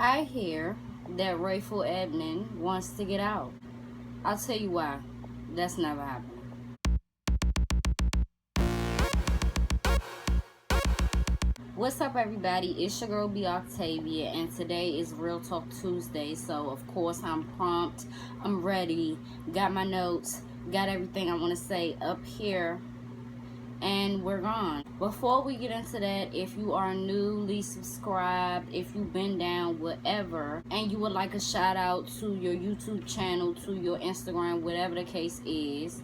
I hear that Rayful Edmond wants to get out. I'll tell you why. That's never happening. What's up, everybody? It's your girl B Octavia, and today is Real Talk Tuesday. So of course I'm prompt, I'm ready, got my notes, got everything I want to say up here, and we're gone. Before we get into that, if you are newly subscribed, if you've been down, whatever, and you would like a shout out to your YouTube channel, to your Instagram, whatever the case is,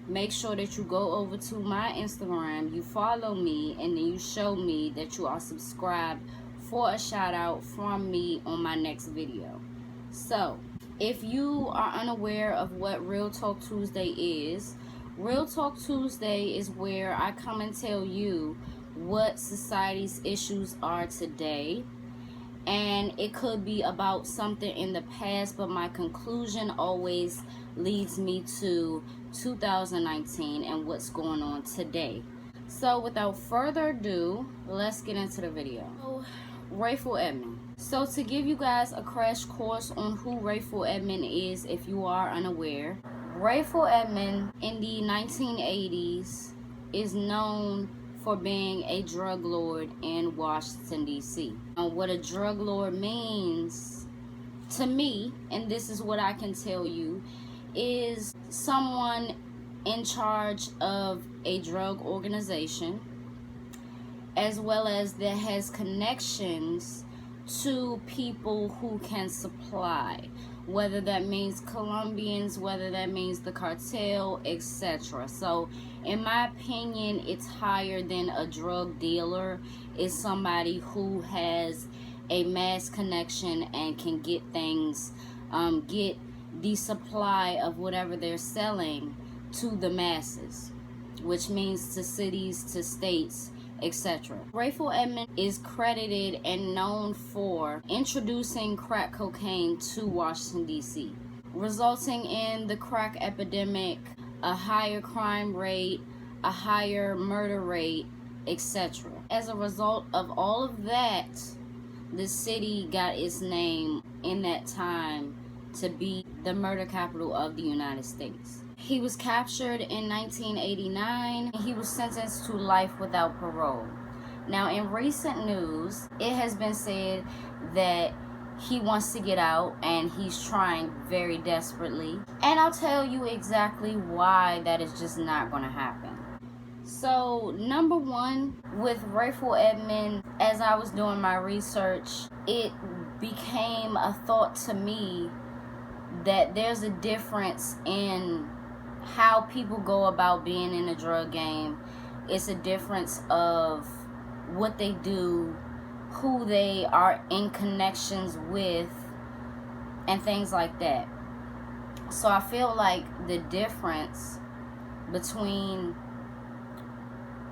make sure that you go over to my Instagram, you follow me, and then you show me that you are subscribed for a shout out from me on my next video. So if you are unaware of what Real Talk Tuesday is, Real Talk Tuesday is where I come and tell you what society's issues are today. And it could be about something in the past, but my conclusion always leads me to 2019 and what's going on today. So without further ado, let's get into the video. Rayful Edmond. So to give you guys a crash course on who Rayful Edmond is, if you are unaware, Rayful Edmond in the 1980s is known for being a drug lord in Washington, D.C. What a drug lord means to me, and this is what I can tell you, is someone in charge of a drug organization, as well as that has connections to people who can supply, whether that means Colombians, whether that means the cartel, etc. So in my opinion, it's higher than a drug dealer. It's somebody who has a mass connection and can get things, get the supply of whatever they're selling to the masses, which means to cities, to states, etc. Rayful Edmond is credited and known for introducing crack cocaine to Washington, D.C., resulting in the crack epidemic, a higher crime rate, a higher murder rate, etc. As a result of all of that, the city got its name in that time to be the murder capital of the United States. He was captured in 1989. He was sentenced to life without parole. Now, in recent news, it has been said that he wants to get out and he's trying very desperately. And I'll tell you exactly why that is just not going to happen. So, number one, with Rayful Edmond, as I was doing my research, it became a thought to me that there's a difference in how people go about being in a drug game. It's a difference of what they do, who they are in connections with, and things like that. So I feel like the difference between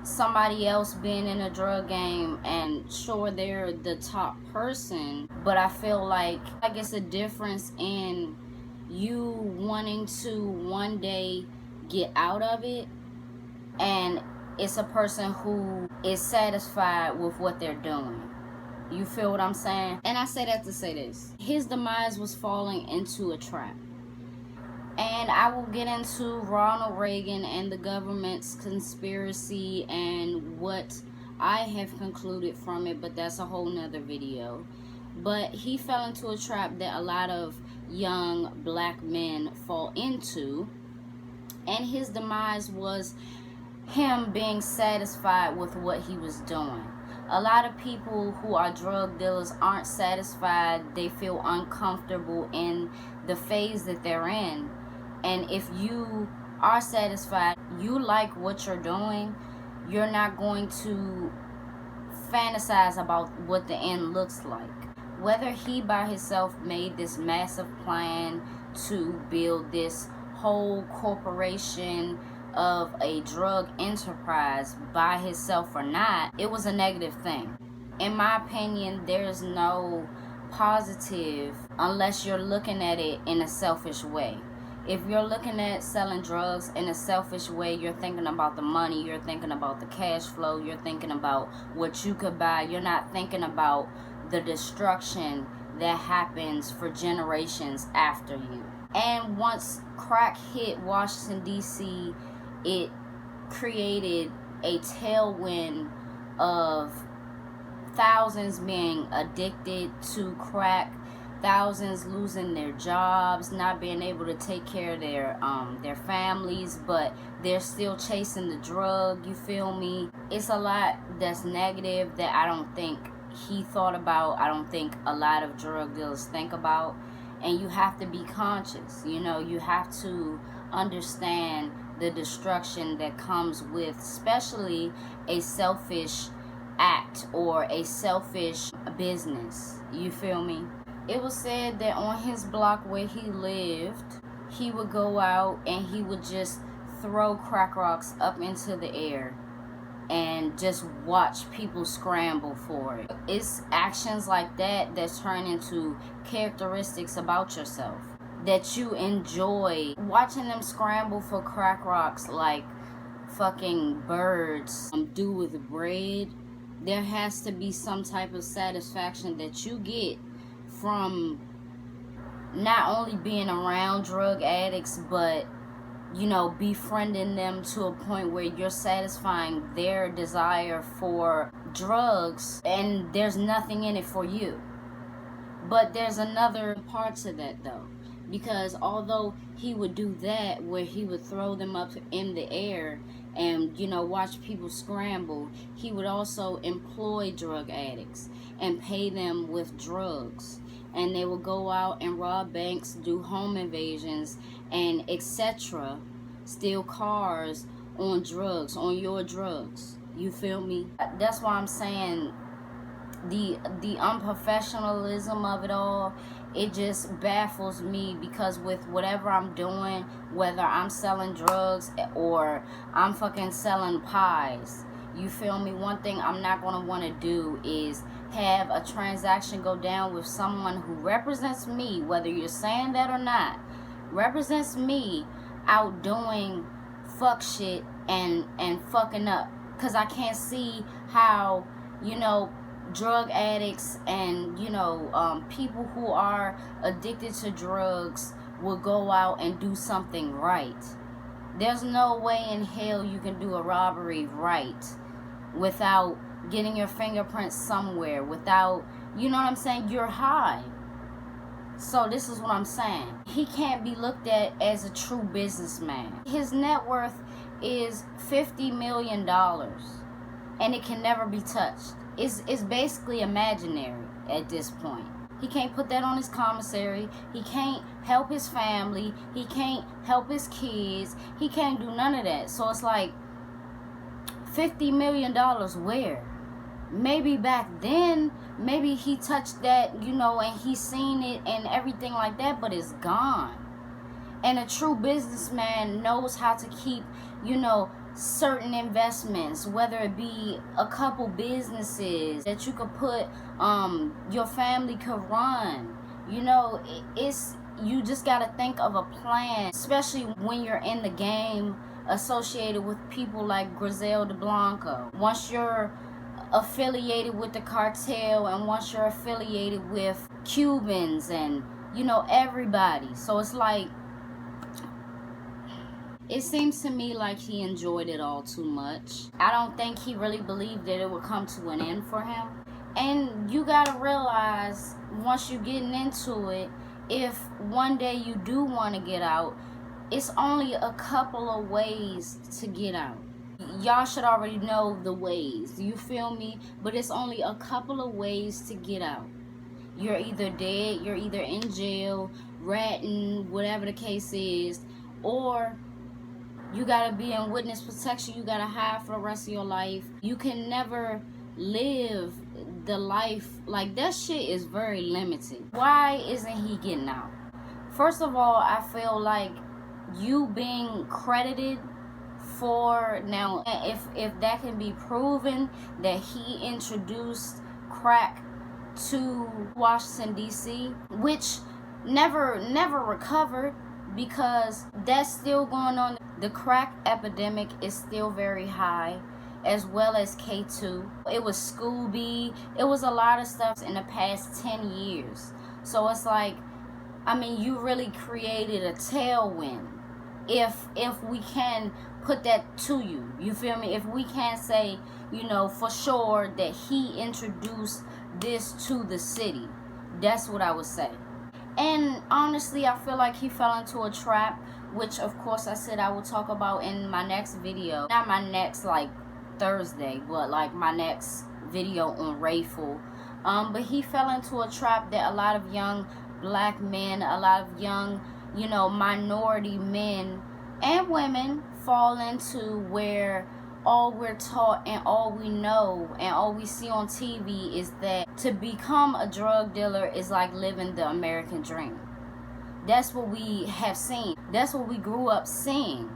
somebody else being in a drug game, and sure, they're the top person, but I feel like it's a difference in you wanting to one day get out of it, and it's a person who is satisfied with what they're doing. You feel what I'm saying? And I say that to say this: his demise was falling into a trap. And I will get into Ronald Reagan and the government's conspiracy and what I have concluded from it, but that's a whole nother video. But he fell into a trap that a lot of young black men fall into, and his demise was him being satisfied with what he was doing. A lot of people who are drug dealers aren't satisfied. They feel uncomfortable in the phase that they're in. And if you are satisfied, you like what you're doing, you're not going to fantasize about what the end looks like. Whether he by himself made this massive plan to build this whole corporation of a drug enterprise by himself or not, it was a negative thing. In my opinion, there's no positive unless you're looking at it in a selfish way. If you're looking at selling drugs in a selfish way, you're thinking about the money, you're thinking about the cash flow, you're thinking about what you could buy. You're not thinking about the destruction that happens for generations after you. And once crack hit Washington, D.C., it created a tailwind of thousands being addicted to crack, thousands losing their jobs, not being able to take care of their families, but they're still chasing the drug, you feel me? It's a lot that's negative that I don't think he thought about. I don't think a lot of drug dealers think about. And you have to be conscious, you know, you have to understand the destruction that comes with especially a selfish act or a selfish business, you feel me? It was said that on his block where he lived, he would go out and he would just throw crack rocks up into the air and just watch people scramble for it. It's actions like that that turn into characteristics about yourself that you enjoy. Watching them scramble for crack rocks like fucking birds do with bread. There has to be some type of satisfaction that you get from not only being around drug addicts, but you know, befriending them to a point where you're satisfying their desire for drugs and there's nothing in it for you. But there's another part to that though, because although he would do that where he would throw them up in the air and, you know, watch people scramble, he would also employ drug addicts and pay them with drugs. And they will go out and rob banks, do home invasions, and etc. Steal cars on drugs, on your drugs. You feel me? That's why I'm saying the unprofessionalism of it all, it just baffles me, because with whatever I'm doing, whether I'm selling drugs or I'm fucking selling pies, you feel me? One thing I'm not going to want to do is have a transaction go down with someone who represents me, whether you're saying that or not, represents me out doing fuck shit and fucking up. Because I can't see how, you know, drug addicts and, you know, people who are addicted to drugs will go out and do something right. There's no way in hell you can do a robbery right without getting your fingerprints somewhere, without, you know what I'm saying, you're high. So this is what I'm saying. He can't be looked at as a true businessman. His net worth is $50 million and it can never be touched. It's basically imaginary at this point. He can't put that on his commissary. He can't help his family. He can't help his kids. He can't do none of that. So it's like, $50 million where? Maybe back then, maybe he touched that, you know, and he seen it and everything like that, but it's gone. And a true businessman knows how to keep, you know, certain investments, whether it be a couple businesses that you could put, your family could run. You know, it's, you just got to think of a plan, especially when you're in the game associated with people like Griselda Blanco. Once you're affiliated with the cartel and once you're affiliated with Cubans and, you know, everybody. So it's like, it seems to me like he enjoyed it all too much. I don't think he really believed that it would come to an end for him. And you gotta realize, once you're getting into it, if one day you do want to get out, it's only a couple of ways to get out. Y'all should already know the ways, you feel me? But it's only a couple of ways to get out. You're either dead, you're either in jail, ratting, whatever the case is, or you gotta be in witness protection. You gotta hide for the rest of your life. You can never live the life, like, that shit is very limited. Why isn't he getting out? First of all, I feel like you being credited for, now if that can be proven that he introduced crack to Washington DC, which never recovered, because that's still going on. The crack epidemic is still very high, as well as K2. It was Scooby. It was a lot of stuff in the past 10 years. So it's like, I mean, you really created a tailwind. If we can put that to you, you feel me? If we can say, you know, for sure that he introduced this to the city, that's what I would say. And honestly, I feel like he fell into a trap, which of course I said I will talk about in my next video. Not my next, like, Thursday, but like my next video on Rayful. But he fell into a trap that a lot of young black men, a lot of young, you know, minority men and women fall into, where all we're taught and all we know and all we see on TV is that to become a drug dealer is like living the American dream. That's what we have seen. That's what we grew up seeing.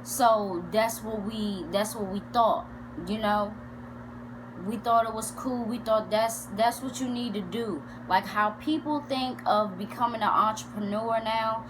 So that's what we thought, you know. We thought it was cool. We thought that's what you need to do. Like how people think of becoming an entrepreneur now,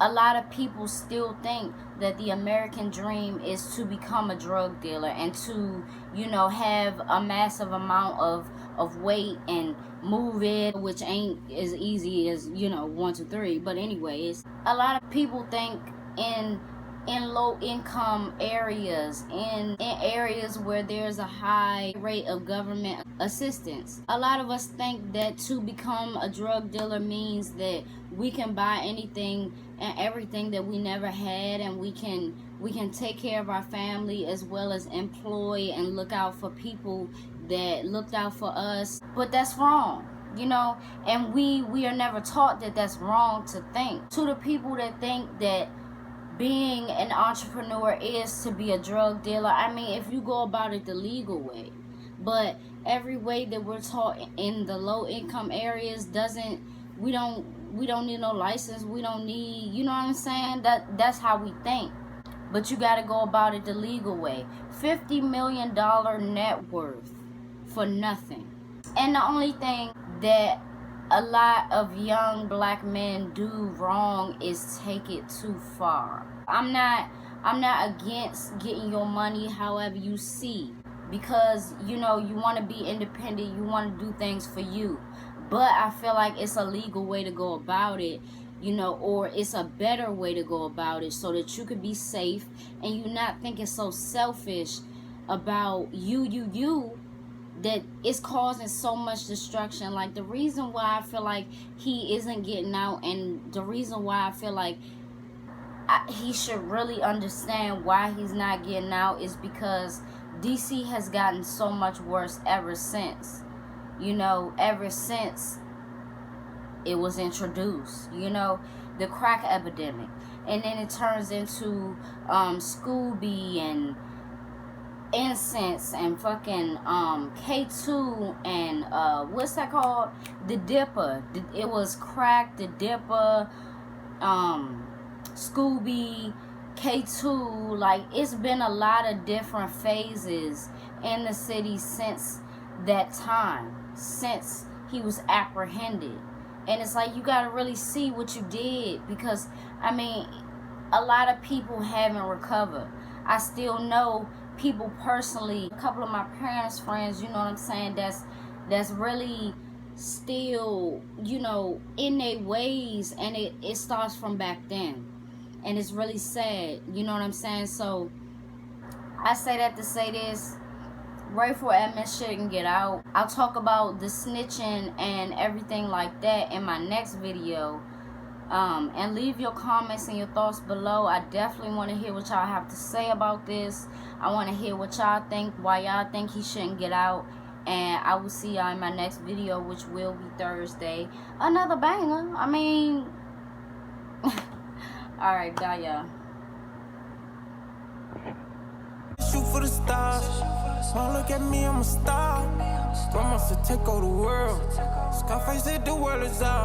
a lot of people still think that the American dream is to become a drug dealer and to, you know, have a massive amount of weight and move it, which ain't as easy as, you know, 1, 2, 3. But anyways, a lot of people think in low income areas, in areas where there's a high rate of government assistance. A lot of us think that to become a drug dealer means that we can buy anything and everything that we never had, and we can take care of our family as well as employ and look out for people that looked out for us. But that's wrong, you know, and we are never taught that that's wrong to think. To the people that think that being an entrepreneur is to be a drug dealer, I mean, if you go about it the legal way. But every way that we're taught in the low income areas doesn't, we don't need no license, we don't need, you know what I'm saying? That's how we think. But you got to go about it the legal way. $50 million net worth for nothing. And the only thing that a lot of young black men do wrong is take it too far. I'm not against getting your money however you see, because, you know, you want to be independent, you want to do things for you. But I feel like it's a legal way to go about it, you know, or it's a better way to go about it so that you could be safe and you not thinking so selfish about you that it's causing so much destruction. Like, the reason why I feel like he isn't getting out, and the reason why I feel like he should really understand why he's not getting out, is because DC has gotten so much worse ever since, you know, ever since it was introduced, you know, the crack epidemic. And then it turns into Scooby and Incense and fucking K2 and what's that called? The Dipper. It was crack, the Dipper, Scooby, K2. Like, it's been a lot of different phases in the city since that time, since he was apprehended. And it's like, you gotta really see what you did, because I mean, a lot of people haven't recovered. I still know people personally, a couple of my parents' friends, you know what I'm saying, that's really still, you know, in their ways, and it starts from back then, and it's really sad, you know what I'm saying. So I say that to say this: Rayful Edmond shouldn't get out. I'll talk about the snitching and everything like that in my next video. And leave your comments and your thoughts below. I definitely want to hear what y'all have to say about this. I want to hear what y'all think, why y'all think he shouldn't get out. And I will see y'all in my next video, which will be Thursday. Another banger. I mean, alright, bye y'all. Shoot for the stars. Don't look at me, I'm a star. Promise to take over the world. Scarface said the world is ours.